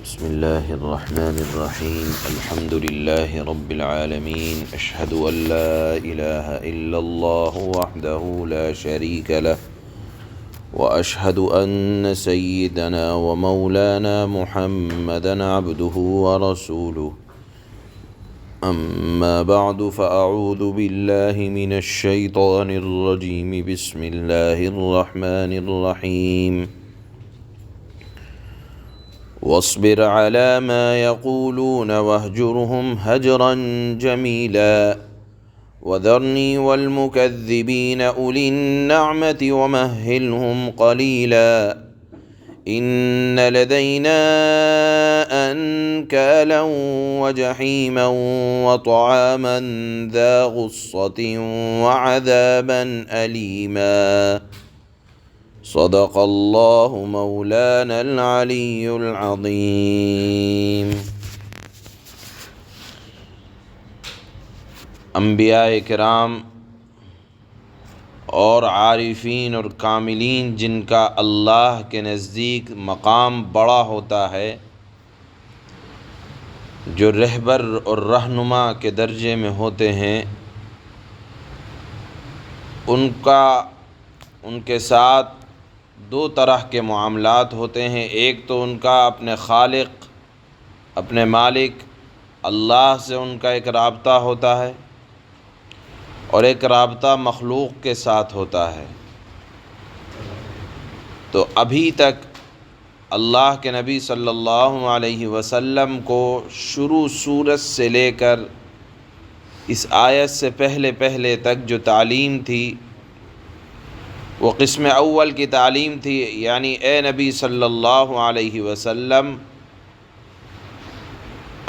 بسم الله الرحمن الرحيم الحمد لله رب العالمين أشهد أن لا إله إلا الله وحده لا شريك له وأشهد أن سيدنا ومولانا محمدا عبده ورسوله أما بعد فأعوذ بالله من الشيطان الرجيم بسم الله الرحمن الرحيم واصبر على ما يقولون واهجرهم هجرا جميلا وذرني والمكذبين أولي النعمة ومهلهم قليلا إن لدينا أنكالا وجحيما وطعاما ذا غصة وعذابا أليما صدق اللہ مولانا العلی العظیم۔ انبیاء کرام اور عارفین اور کاملین جن کا اللہ کے نزدیک مقام بڑا ہوتا ہے، جو رہبر اور رہنما کے درجے میں ہوتے ہیں، ان کے ساتھ دو طرح کے معاملات ہوتے ہیں۔ ایک تو ان کا اپنے خالق، اپنے مالک اللہ سے ان کا ایک رابطہ ہوتا ہے، اور ایک رابطہ مخلوق کے ساتھ ہوتا ہے۔ تو ابھی تک اللہ کے نبی صلی اللہ علیہ وسلم کو شروع سورت سے لے کر اس آیت سے پہلے تک جو تعلیم تھی، وہ قسم اول کی تعلیم تھی، یعنی اے نبی صلی اللہ علیہ وسلم،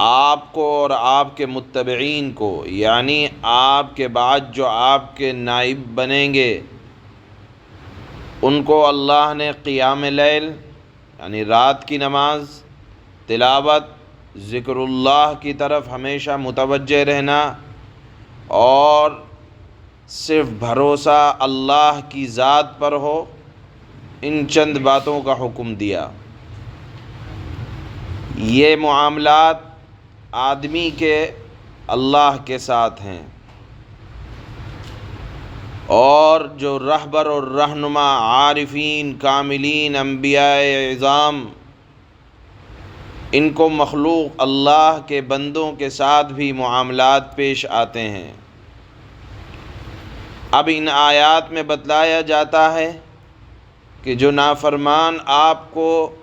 آپ کو اور آپ کے متبعین کو، یعنی آپ کے بعد جو آپ کے نائب بنیں گے، ان کو اللہ نے قیام لیل یعنی رات کی نماز، تلاوت، ذکر اللہ کی طرف ہمیشہ متوجہ رہنا، اور صرف بھروسہ اللہ کی ذات پر ہو، ان چند باتوں کا حکم دیا۔ یہ معاملات آدمی کے اللہ کے ساتھ ہیں، اور جو رہبر اور رہنما، عارفین، کاملین، انبیاء اعظام، ان کو مخلوق اللہ کے بندوں کے ساتھ بھی معاملات پیش آتے ہیں۔ اب ان آیات میں بتلایا جاتا ہے کہ جو نافرمان آپ کو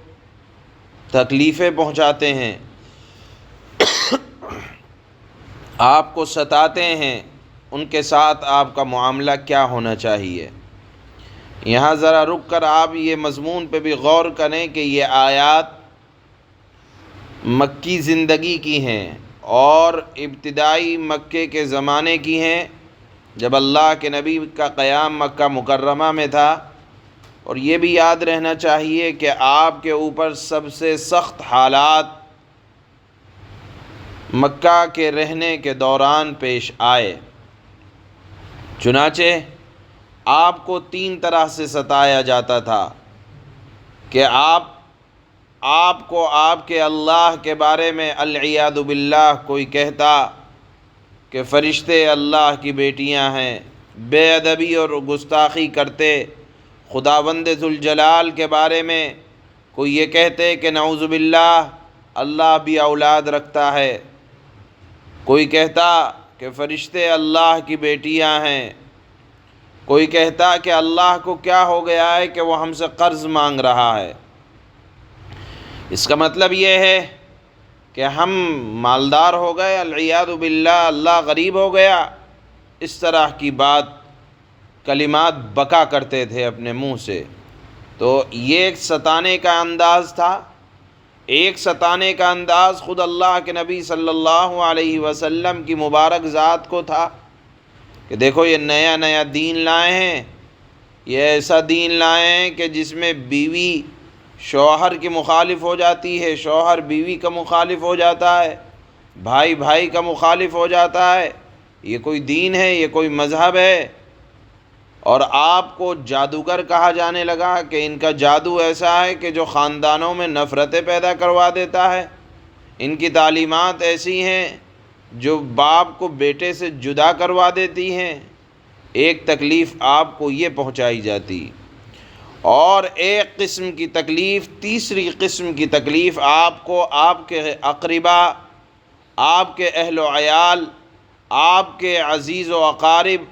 تکلیفیں پہنچاتے ہیں، آپ کو ستاتے ہیں، ان کے ساتھ آپ کا معاملہ کیا ہونا چاہیے۔ یہاں ذرا رک کر آپ یہ مضمون پہ بھی غور کریں کہ یہ آیات مکی زندگی کی ہیں، اور ابتدائی مکے کے زمانے کی ہیں، جب اللہ کے نبی کا قیام مکہ مکرمہ میں تھا۔ اور یہ بھی یاد رہنا چاہیے کہ آپ کے اوپر سب سے سخت حالات مکہ کے رہنے کے دوران پیش آئے۔ چنانچہ آپ کو 3 طرح سے ستایا جاتا تھا کہ آپ کو آپ کے اللہ کے بارے میں العیاذ باللہ کوئی کہتا کہ فرشتے اللہ کی بیٹیاں ہیں، بے ادبی اور گستاخی کرتے۔ خداوند ذوالجلال کے بارے میں کوئی یہ کہتے کہ نعوذ باللہ اللہ بھی اولاد رکھتا ہے، کوئی کہتا کہ فرشتے اللہ کی بیٹیاں ہیں، کوئی کہتا کہ اللہ کو کیا ہو گیا ہے کہ وہ ہم سے قرض مانگ رہا ہے۔ اس کا مطلب یہ ہے کہ ہم مالدار ہو گئے، العیاذ باللہ اللہ غریب ہو گیا۔ اس طرح کی بات، کلمات بکا کرتے تھے اپنے منہ سے۔ تو یہ ایک ستانے کا انداز تھا۔ ایک ستانے کا انداز خود اللہ کے نبی صلی اللہ علیہ وسلم کی مبارک ذات کو تھا کہ دیکھو یہ نیا دین لائے ہیں، یہ ایسا دین لائے ہیں کہ جس میں بیوی شوہر کی مخالف ہو جاتی ہے، شوہر بیوی کا مخالف ہو جاتا ہے، بھائی کا مخالف ہو جاتا ہے۔ یہ کوئی دین ہے؟ یہ کوئی مذہب ہے؟ اور آپ کو جادوگر کہا جانے لگا کہ ان کا جادو ایسا ہے کہ جو خاندانوں میں نفرتیں پیدا کروا دیتا ہے، ان کی تعلیمات ایسی ہیں جو باپ کو بیٹے سے جدا کروا دیتی ہیں۔ ایک تکلیف آپ کو یہ پہنچائی جاتی، اور ایک قسم کی تکلیف، تیسری قسم کی تکلیف آپ کو آپ کے اقربا، آپ کے اہل و عیال، آپ کے عزیز و اقارب،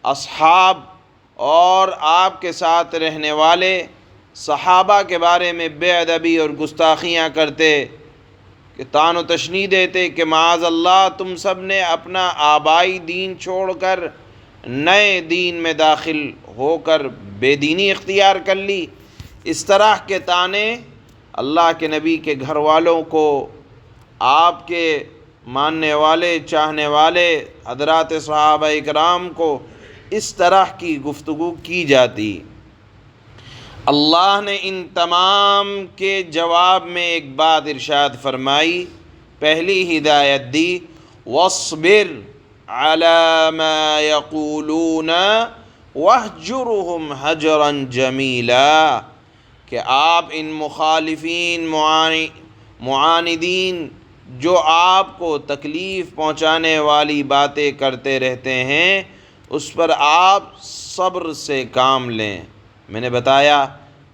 اصحاب اور آپ کے ساتھ رہنے والے صحابہ کے بارے میں بے ادبی اور گستاخیاں کرتے، کہ طعن و تشنیع دیتے کہ معاذ اللہ تم سب نے اپنا آبائی دین چھوڑ کر نئے دین میں داخل ہو کر بے دینی اختیار کر لی۔ اس طرح کے طعنے اللہ کے نبی کے گھر والوں کو، آپ کے ماننے والے چاہنے والے حضرات صحابہ اکرام کو اس طرح کی گفتگو کی جاتی۔ اللہ نے ان تمام کے جواب میں ایک بات ارشاد فرمائی، پہلی ہدایت دی، وَاصْبِرْ عَلَى مَا يَقُولُونَ وَاهْجُرْهُمْ هَجْرًا جَمِيلًا، کہ آپ ان مخالفین معاندین جو آپ کو تکلیف پہنچانے والی باتیں کرتے رہتے ہیں، اس پر آپ صبر سے کام لیں۔ میں نے بتایا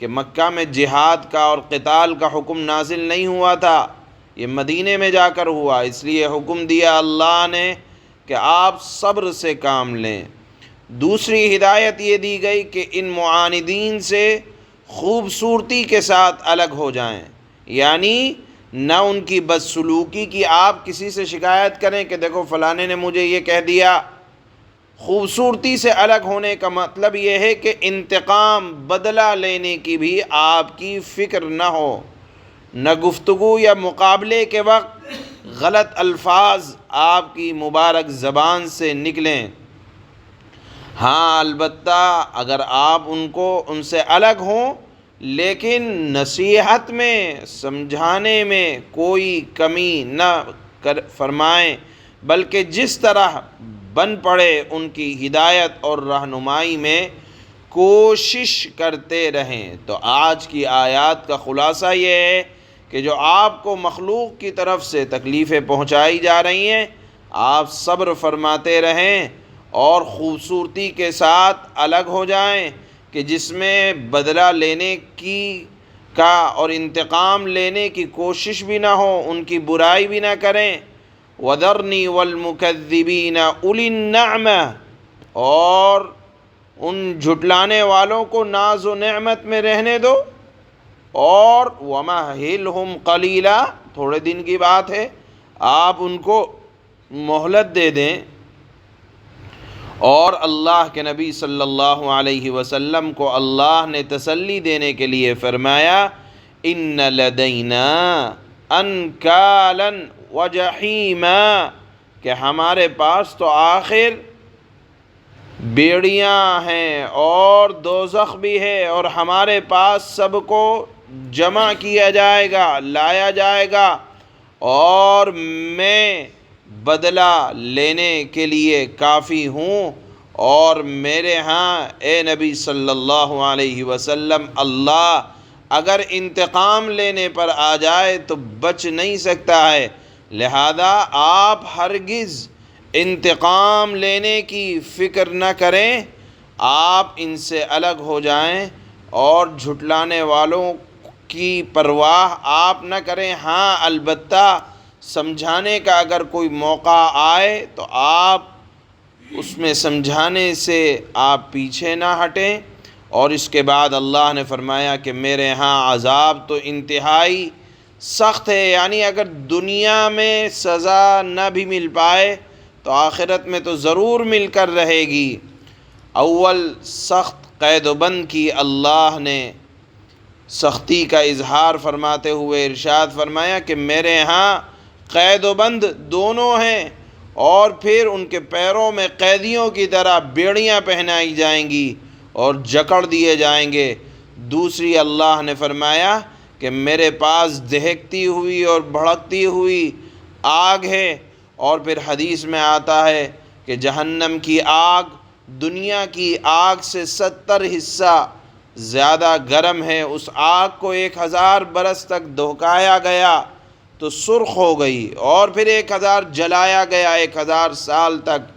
کہ مکہ میں جہاد کا اور قتال کا حکم نازل نہیں ہوا تھا، یہ مدینے میں جا کر ہوا، اس لیے حکم دیا اللہ نے کہ آپ صبر سے کام لیں۔ دوسری ہدایت یہ دی گئی کہ ان معاندین سے خوبصورتی کے ساتھ الگ ہو جائیں، یعنی نہ ان کی بدسلوکی کی آپ کسی سے شکایت کریں کہ دیکھو فلانے نے مجھے یہ کہہ دیا۔ خوبصورتی سے الگ ہونے کا مطلب یہ ہے کہ انتقام، بدلہ لینے کی بھی آپ کی فکر نہ ہو، نہ گفتگو یا مقابلے کے وقت غلط الفاظ آپ کی مبارک زبان سے نکلیں۔ ہاں البتہ اگر آپ ان سے الگ ہوں لیکن نصیحت میں، سمجھانے میں کوئی کمی نہ فرمائیں، بلکہ جس طرح بن پڑے ان کی ہدایت اور رہنمائی میں کوشش کرتے رہیں۔ تو آج کی آیات کا خلاصہ یہ ہے کہ جو آپ کو مخلوق کی طرف سے تکلیفیں پہنچائی جا رہی ہیں، آپ صبر فرماتے رہیں اور خوبصورتی کے ساتھ الگ ہو جائیں، کہ جس میں بدلہ لینے کا اور انتقام لینے کی کوشش بھی نہ ہو، ان کی برائی بھی نہ کریں۔ وَذَرْنِي وَالْمُكَذِّبِينَ أُولِي النَّعْمَةِ، اور ان جھٹلانے والوں کو ناز و نعمت میں رہنے دو، اور وَمَهِّلْهُمْ قَلِيلًا، تھوڑے دن کی بات ہے، آپ ان کو مہلت دے دیں۔ اور اللہ کے نبی صلی اللہ علیہ وسلم کو اللہ نے تسلی دینے کے لیے فرمایا، إِنَّ لَدَيْنَا أَنْكَالًا وَجَحِيمًا، کہ ہمارے پاس تو آخر بیڑیاں ہیں اور دوزخ بھی ہے، اور ہمارے پاس سب کو جمع کیا جائے گا، لایا جائے گا، اور میں بدلہ لینے کے لیے کافی ہوں، اور میرے ہاں اے نبی صلی اللہ علیہ وسلم اللہ اگر انتقام لینے پر آ جائے تو بچ نہیں سکتا ہے، لہذا آپ ہرگز انتقام لینے کی فکر نہ کریں، آپ ان سے الگ ہو جائیں اور جھٹلانے والوں کی پرواہ آپ نہ کریں۔ ہاں البتہ سمجھانے کا اگر کوئی موقع آئے تو آپ اس میں سمجھانے سے آپ پیچھے نہ ہٹیں۔ اور اس کے بعد اللہ نے فرمایا کہ میرے ہاں عذاب تو انتہائی سخت ہے، یعنی اگر دنیا میں سزا نہ بھی مل پائے تو آخرت میں تو ضرور مل کر رہے گی۔ اول سخت قید و بند کی اللہ نے سختی کا اظہار فرماتے ہوئے ارشاد فرمایا کہ میرے ہاں قید و بند دونوں ہیں، اور پھر ان کے پیروں میں قیدیوں کی طرح بیڑیاں پہنائی جائیں گی اور جکڑ دیے جائیں گے۔ دوسری اللہ نے فرمایا کہ میرے پاس دہکتی ہوئی اور بھڑکتی ہوئی آگ ہے، اور پھر حدیث میں آتا ہے کہ جہنم کی آگ دنیا کی آگ سے 70 حصہ زیادہ گرم ہے، اس آگ کو 1000 برس تک دھوکایا گیا تو سرخ ہو گئی، اور پھر 1000 جلایا گیا 1000 سال تک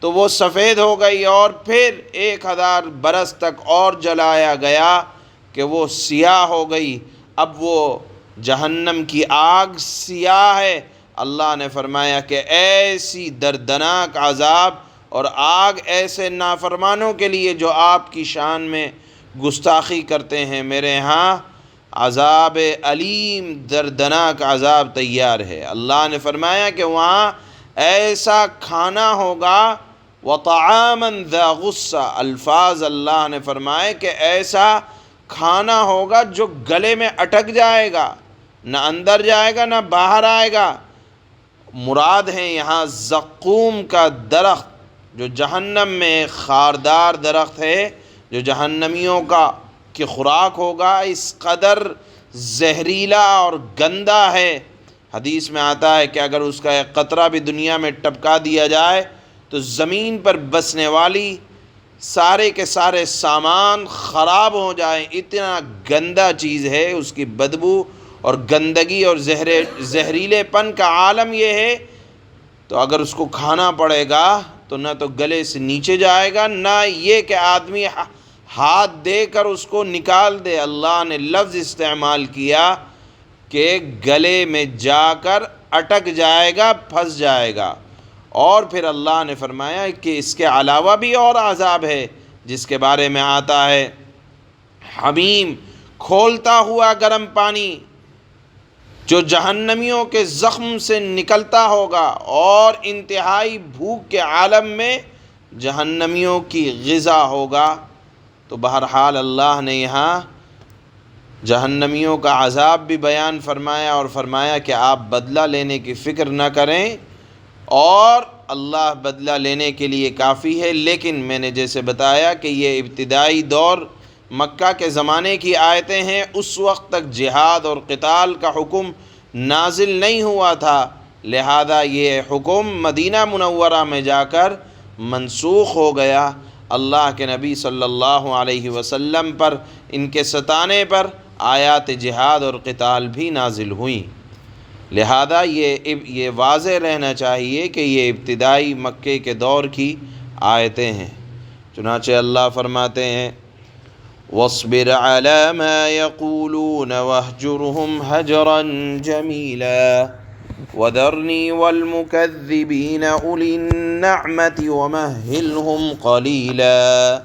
تو وہ سفید ہو گئی، اور پھر 1000 برس تک اور جلایا گیا کہ وہ سیاہ ہو گئی۔ اب وہ جہنم کی آگ سیاہ ہے۔ اللہ نے فرمایا کہ ایسی دردناک عذاب اور آگ ایسے نافرمانوں کے لیے جو آپ کی شان میں گستاخی کرتے ہیں، میرے ہاں عذاب علیم دردناک عذاب تیار ہے۔ اللہ نے فرمایا کہ وہاں ایسا کھانا ہوگا، وَطَعَامًا ذَا غُصَّةٍ، الفاظ اللہ نے فرمائے کہ ایسا کھانا ہوگا جو گلے میں اٹک جائے گا، نہ اندر جائے گا نہ باہر آئے گا۔ مراد ہے یہاں زقوم کا درخت، جو جہنم میں خاردار درخت ہے، جو جہنمیوں کی خوراک ہوگا، اس قدر زہریلا اور گندا ہے۔ حدیث میں آتا ہے کہ اگر اس کا ایک قطرہ بھی دنیا میں ٹپکا دیا جائے تو زمین پر بسنے والی سارے کے سارے سامان خراب ہو جائیں، اتنا گندا چیز ہے، اس کی بدبو اور گندگی اور زہریلے پن کا عالم یہ ہے۔ تو اگر اس کو کھانا پڑے گا تو نہ تو گلے سے نیچے جائے گا، نہ یہ کہ آدمی ہاتھ دے کر اس کو نکال دے۔ اللہ نے لفظ استعمال کیا کہ گلے میں جا کر اٹک جائے گا، پھنس جائے گا۔ اور پھر اللہ نے فرمایا کہ اس کے علاوہ بھی اور عذاب ہے، جس کے بارے میں آتا ہے حمیم، کھولتا ہوا گرم پانی جو جہنمیوں کے زخم سے نکلتا ہوگا، اور انتہائی بھوک کے عالم میں جہنمیوں کی غذا ہوگا۔ تو بہرحال اللہ نے یہاں جہنمیوں کا عذاب بھی بیان فرمایا، اور فرمایا کہ آپ بدلہ لینے کی فکر نہ کریں، اور اللہ بدلہ لینے کے لیے کافی ہے۔ لیکن میں نے جیسے بتایا کہ یہ ابتدائی دور مکہ کے زمانے کی آیتیں ہیں، اس وقت تک جہاد اور قتال کا حکم نازل نہیں ہوا تھا، لہذا یہ حکم مدینہ منورہ میں جا کر منسوخ ہو گیا۔ اللہ کے نبی صلی اللہ علیہ وسلم پر ان کے ستانے پر آیات جہاد اور قتال بھی نازل ہوئیں، لہذا یہ واضح رہنا چاہیے کہ یہ ابتدائی مکے کے دور کی آیتیں ہیں۔ چنانچہ اللہ فرماتے ہیں وَاصْبِرْ عَلَى مَا يَقُولُونَ وَاهْجُرْهُمْ هَجْرًا جَمِيلًا وَذَرْنِي وَالْمُكَذِّبِينَ أُولِي النَّعْمَةِ وَمَهِّلْهُمْ قَلِيلًا۔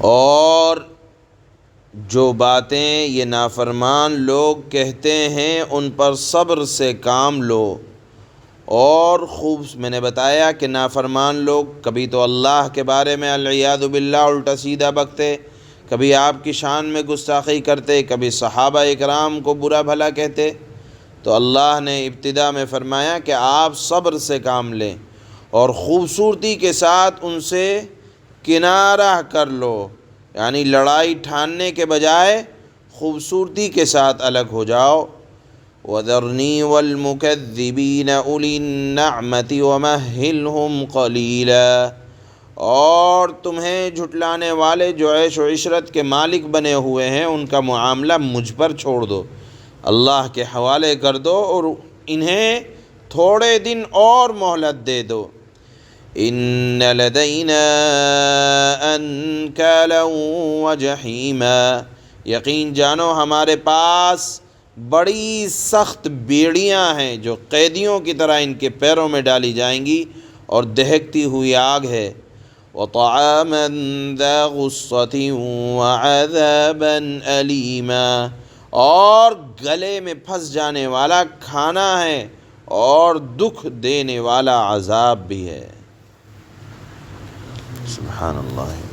اور جو باتیں یہ نافرمان لوگ کہتے ہیں ان پر صبر سے کام لو، اور خوب میں نے بتایا کہ نافرمان لوگ کبھی تو اللہ کے بارے میں العیاذ باللہ الٹا سیدھا بکتے، کبھی آپ کی شان میں گستاخی کرتے، کبھی صحابہ اکرام کو برا بھلا کہتے۔ تو اللہ نے ابتدا میں فرمایا کہ آپ صبر سے کام لیں اور خوبصورتی کے ساتھ ان سے کنارہ کر لو، یعنی لڑائی ٹھاننے کے بجائے خوبصورتی کے ساتھ الگ ہو جاؤ۔ وَذَرْنِي وَالْمُكَذِّبِينَ أُولِي النَّعْمَةِ وَمَهِّلْهُمْ قَلِيلًا، اور تمہیں جھٹلانے والے جو عیش و عشرت کے مالک بنے ہوئے ہیں ان کا معاملہ مجھ پر چھوڑ دو، اللہ کے حوالے کر دو، اور انہیں تھوڑے دن اور مہلت دے دو۔ إِنَّ لَدَيْنَا أَنْكَالًا وَجَحِيمًا، یقین جانو ہمارے پاس بڑی سخت بیڑیاں ہیں جو قیدیوں کی طرح ان کے پیروں میں ڈالی جائیں گی، اور دہکتی ہوئی آگ ہے۔ وَطَعَامًا ذَا غُصَّةٍ وَعَذَابًا أَلِيمًا، اور گلے میں پھنس جانے والا کھانا ہے، اور دکھ دینے والا عذاب بھی ہے۔ سبحان اللہ۔